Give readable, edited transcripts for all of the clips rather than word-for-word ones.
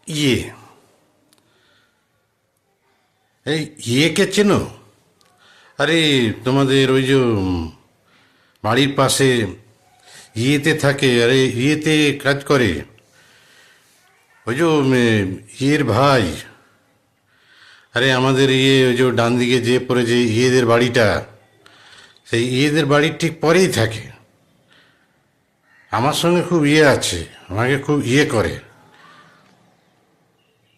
ইয়ে এই ইয়েকে চেনো? আরে তোমাদের ওই যে বাড়ির পাশে ইয়েতে থাকে, আরে ইয়েতে কাজ করে, ওই যে ইয়ের ভাই। আরে আমাদের ইয়ে ওই যে ডান দিকে যে পড়ে যে ইয়েদের বাড়িটা, সেই ইয়েদের বাড়ির ঠিক পরেই থাকে। আমার সঙ্গে খুব ইয়ে আছে, আমাকে খুব ইয়ে করে।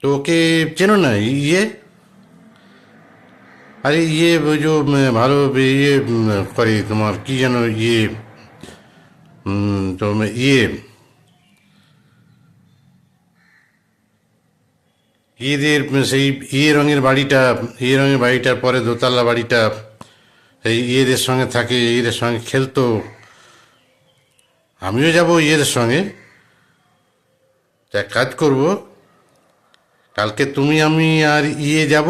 তো ওকে চেনো না? ইয়ে, আরে ইয়ে ওই যে ভালো ইয়ে করে, তোমার কি যেন ইয়ে, তো ইয়ে ইয়েদের সেই ইয়ে রঙের বাড়িটা, ইয়ে রঙের বাড়িটার পরে দোতলা বাড়িটা, এই ইয়েদের সঙ্গে থাকে, ইয়েদের সঙ্গে খেলতো। আমিও যাব ইয়েদের সঙ্গে। তা এক কাজ করব, কালকে তুমি আমি আর ইয়ে যাব।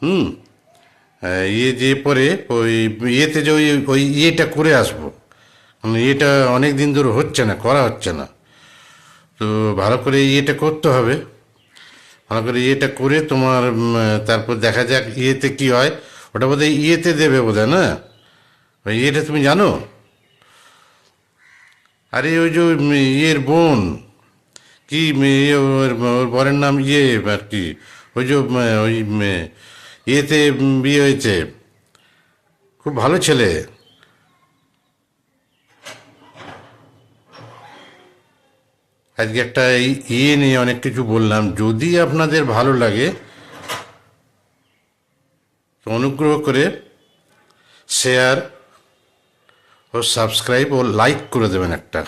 হুম। ইয়ে যে পরে ওই ইয়েতে যে ওই ওই ইয়েটা করে আসবো। ইয়েটা অনেক দিন ধরে হচ্ছে না, করা হচ্ছে না। তো ভালো করে ইয়েটা করতে হবে। ভালো করে ইয়েটা করে তোমার তারপর দেখা যাক ইয়েতে কি হয়। ওটা বোধহয় ইয়েতে দেবে বোধহয়, না? ওই ইয়েটা তুমি জানো? আরে ওই যে ইয়ের বোন, কি ইয়ে, ওর বরের নাম ইয়ে আর কি, ওই যে ওই ইয়েতে বিয়ে হয়েছে, খুব ভালো ছেলে। আজকে একটা ইয়ে নিয়ে অনেক কিছু বললাম, যদি আপনাদের ভালো লাগে তো অনুগ্রহ করে শেয়ার ও সাবস্ক্রাইব ও লাইক করে দেবেন একটা।